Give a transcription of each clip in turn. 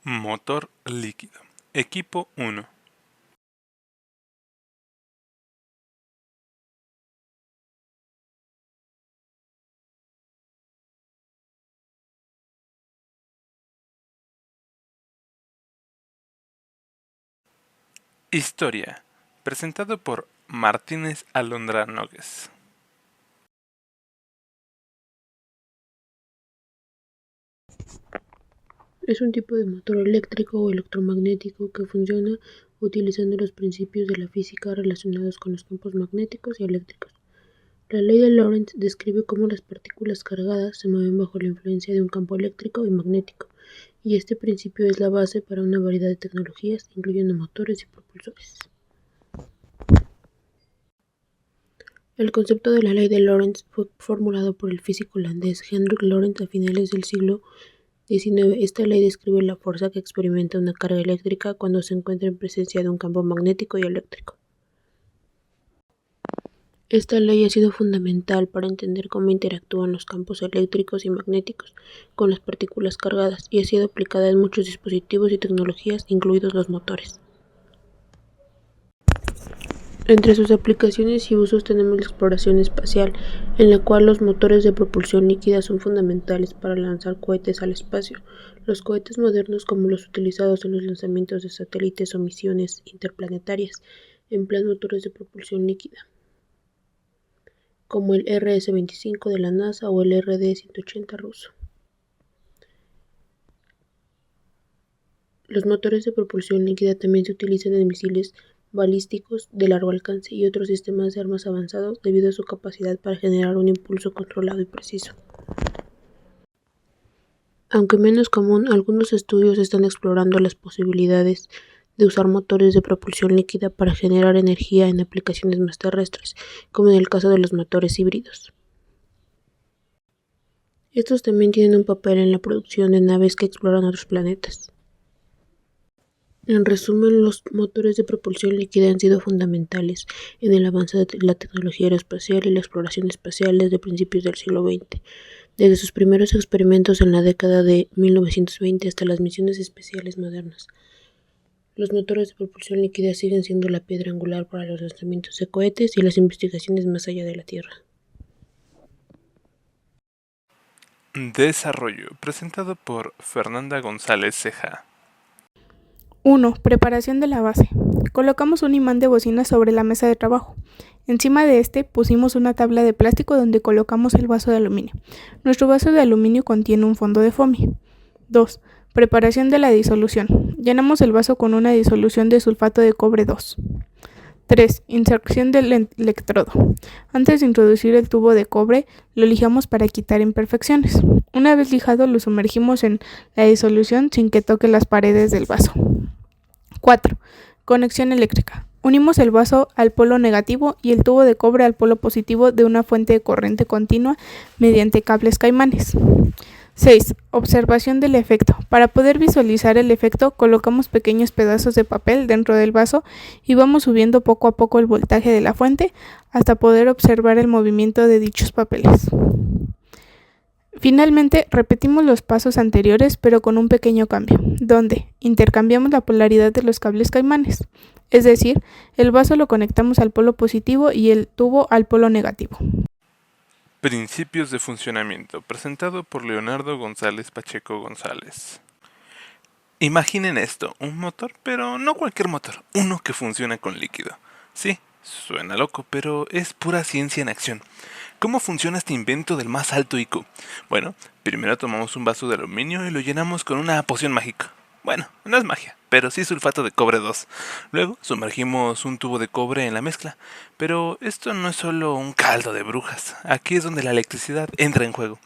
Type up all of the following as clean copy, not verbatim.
Motor líquido. Equipo 1. Historia. Presentado por Martínez Alondra Nogues. Es un tipo de motor eléctrico o electromagnético que funciona utilizando los principios de la física relacionados con los campos magnéticos y eléctricos. La ley de Lorentz describe cómo las partículas cargadas se mueven bajo la influencia de un campo eléctrico y magnético, y este principio es la base para una variedad de tecnologías, incluyendo motores y propulsores. El concepto de la ley de Lorentz fue formulado por el físico holandés Hendrik Lorentz a finales del siglo XIX. Esta ley describe la fuerza que experimenta una carga eléctrica cuando se encuentra en presencia de un campo magnético y eléctrico. Esta ley ha sido fundamental para entender cómo interactúan los campos eléctricos y magnéticos con las partículas cargadas y ha sido aplicada en muchos dispositivos y tecnologías, incluidos los motores. Entre sus aplicaciones y usos tenemos la exploración espacial, en la cual los motores de propulsión líquida son fundamentales para lanzar cohetes al espacio. Los cohetes modernos, como los utilizados en los lanzamientos de satélites o misiones interplanetarias, emplean motores de propulsión líquida, como el RS-25 de la NASA o el RD-180 ruso. Los motores de propulsión líquida también se utilizan en misiles balísticos de largo alcance y otros sistemas de armas avanzados debido a su capacidad para generar un impulso controlado y preciso. Aunque menos común, algunos estudios están explorando las posibilidades de usar motores de propulsión líquida para generar energía en aplicaciones más terrestres, como en el caso de los motores híbridos. Estos también tienen un papel en la producción de naves que exploran otros planetas. En resumen, los motores de propulsión líquida han sido fundamentales en el avance de la tecnología aeroespacial y la exploración espacial desde principios del siglo XX, desde sus primeros experimentos en la década de 1920 hasta las misiones espaciales modernas. Los motores de propulsión líquida siguen siendo la piedra angular para los lanzamientos de cohetes y las investigaciones más allá de la Tierra. Desarrollo. Presentado por Fernanda González Ceja. 1. Preparación de la base. Colocamos un imán de bocina sobre la mesa de trabajo. Encima de este pusimos una tabla de plástico donde colocamos el vaso de aluminio. Nuestro vaso de aluminio contiene un fondo de foamy. 2. Preparación de la disolución. Llenamos el vaso con una disolución de sulfato de cobre 2. 3. Inserción del electrodo. Antes de introducir el tubo de cobre, lo lijamos para quitar imperfecciones. Una vez lijado, lo sumergimos en la disolución sin que toque las paredes del vaso. 4. Conexión eléctrica. Unimos el vaso al polo negativo y el tubo de cobre al polo positivo de una fuente de corriente continua mediante cables caimanes. 6. Observación del efecto. Para poder visualizar el efecto, colocamos pequeños pedazos de papel dentro del vaso y vamos subiendo poco a poco el voltaje de la fuente hasta poder observar el movimiento de dichos papeles. Finalmente, repetimos los pasos anteriores pero con un pequeño cambio, donde intercambiamos la polaridad de los cables caimanes, es decir, el vaso lo conectamos al polo positivo y el tubo al polo negativo. Principios de funcionamiento. Presentado por Leonardo González Pacheco González. Imaginen esto, un motor, pero no cualquier motor, uno que funciona con líquido. Sí, suena loco, pero es pura ciencia en acción. ¿Cómo funciona este invento del más alto IQ? Bueno, primero tomamos un vaso de aluminio y lo llenamos con una poción mágica. Bueno, no es magia, pero sí sulfato de cobre 2. Luego sumergimos un tubo de cobre en la mezcla. Pero esto no es solo un caldo de brujas. Aquí es donde la electricidad entra en juego.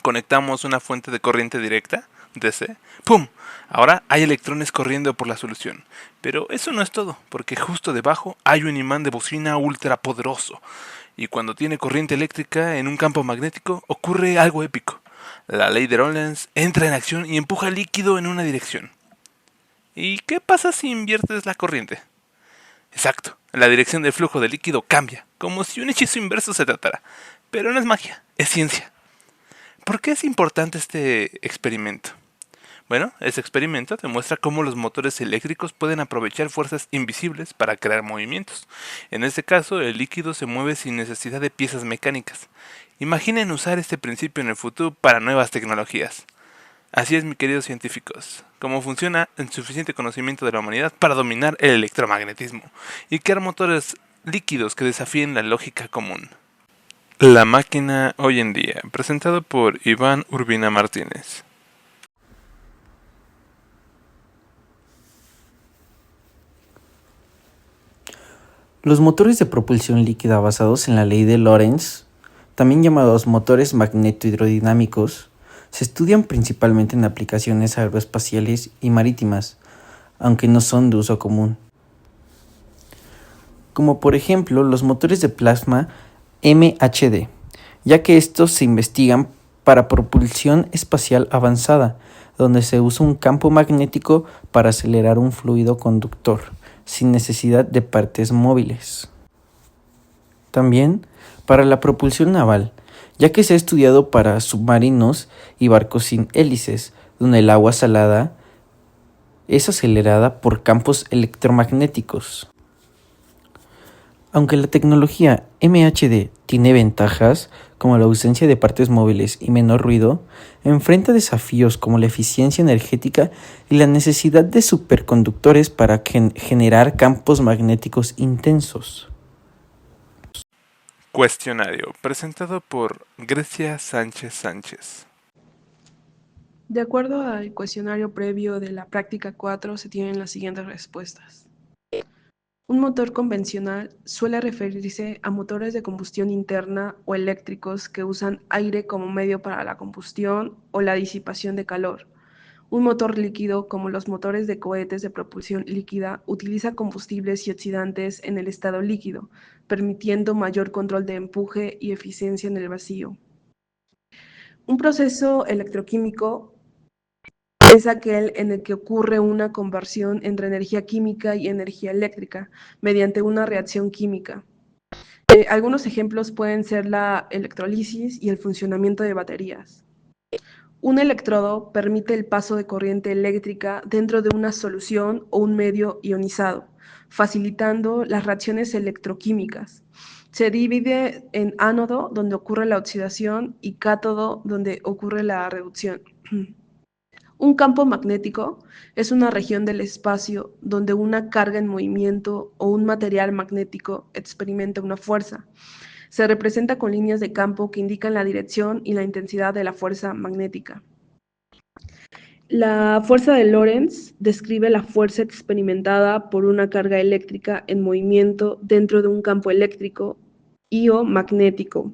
Conectamos una fuente de corriente directa, DC. ¡Pum! Ahora hay electrones corriendo por la solución. Pero eso no es todo, porque justo debajo hay un imán de bocina ultra poderoso. Y cuando tiene corriente eléctrica en un campo magnético, ocurre algo épico. La ley de Lorentz entra en acción y empuja el líquido en una dirección. ¿Y qué pasa si inviertes la corriente? Exacto, la dirección del flujo de líquido cambia, como si un hechizo inverso se tratara. Pero no es magia, es ciencia. ¿Por qué es importante este experimento? Bueno, ese experimento demuestra cómo los motores eléctricos pueden aprovechar fuerzas invisibles para crear movimientos. En este caso, el líquido se mueve sin necesidad de piezas mecánicas. Imaginen usar este principio en el futuro para nuevas tecnologías. Así es, mis queridos científicos, cómo funciona el suficiente conocimiento de la humanidad para dominar el electromagnetismo y crear motores líquidos que desafíen la lógica común. La máquina hoy en día, presentado por Iván Urbina Martínez. Los motores de propulsión líquida basados en la ley de Lorentz, también llamados motores magneto-hidrodinámicos, se estudian principalmente en aplicaciones aeroespaciales y marítimas, aunque no son de uso común. Como por ejemplo los motores de plasma MHD, ya que estos se investigan para propulsión espacial avanzada, donde se usa un campo magnético para acelerar un fluido conductor, sin necesidad de partes móviles. También para la propulsión naval, ya que se ha estudiado para submarinos y barcos sin hélices, donde el agua salada es acelerada por campos electromagnéticos. Aunque la tecnología MHD tiene ventajas, como la ausencia de partes móviles y menor ruido, enfrenta desafíos como la eficiencia energética y la necesidad de superconductores para generar campos magnéticos intensos. Cuestionario, presentado por Grecia Sánchez Sánchez. De acuerdo al cuestionario previo de la práctica 4 se tienen las siguientes respuestas. Un motor convencional suele referirse a motores de combustión interna o eléctricos que usan aire como medio para la combustión o la disipación de calor. Un motor líquido, como los motores de cohetes de propulsión líquida, utiliza combustibles y oxidantes en el estado líquido, permitiendo mayor control de empuje y eficiencia en el vacío. Un proceso electroquímico es aquel en el que ocurre una conversión entre energía química y energía eléctrica mediante una reacción química. Algunos ejemplos pueden ser la electrólisis y el funcionamiento de baterías. Un electrodo permite el paso de corriente eléctrica dentro de una solución o un medio ionizado, facilitando las reacciones electroquímicas. Se divide en ánodo, donde ocurre la oxidación, y cátodo, donde ocurre la reducción. Un campo magnético es una región del espacio donde una carga en movimiento o un material magnético experimenta una fuerza. Se representa con líneas de campo que indican la dirección y la intensidad de la fuerza magnética. La fuerza de Lorentz describe la fuerza experimentada por una carga eléctrica en movimiento dentro de un campo eléctrico y o magnético.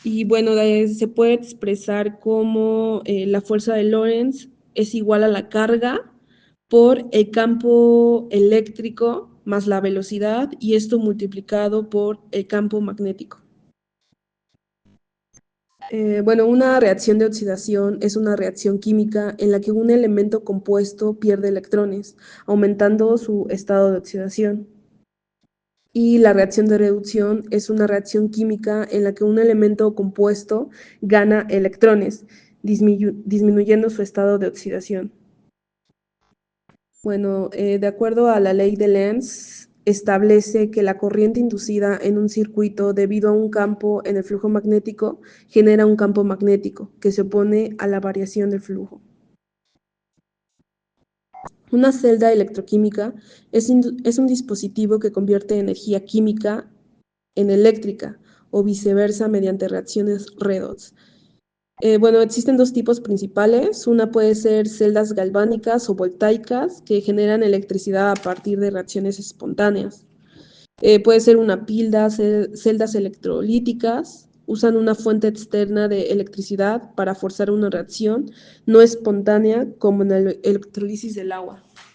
Y bueno, se puede expresar como la fuerza de Lorentz es igual a la carga por el campo eléctrico más la velocidad, y esto multiplicado por el campo magnético. Una reacción de oxidación es una reacción química en la que un elemento compuesto pierde electrones, aumentando su estado de oxidación. Y la reacción de reducción es una reacción química en la que un elemento compuesto gana electrones, disminuyendo su estado de oxidación. De acuerdo a la ley de Lenz, establece que la corriente inducida en un circuito debido a un campo en el flujo magnético genera un campo magnético que se opone a la variación del flujo. Una celda electroquímica es un dispositivo que convierte energía química en eléctrica o viceversa mediante reacciones redox. Existen dos tipos principales. Una puede ser celdas galvánicas o voltaicas que generan electricidad a partir de reacciones espontáneas. Puede ser una pila, celdas electrolíticas. Usan una fuente externa de electricidad para forzar una reacción no espontánea como en la electrólisis del agua.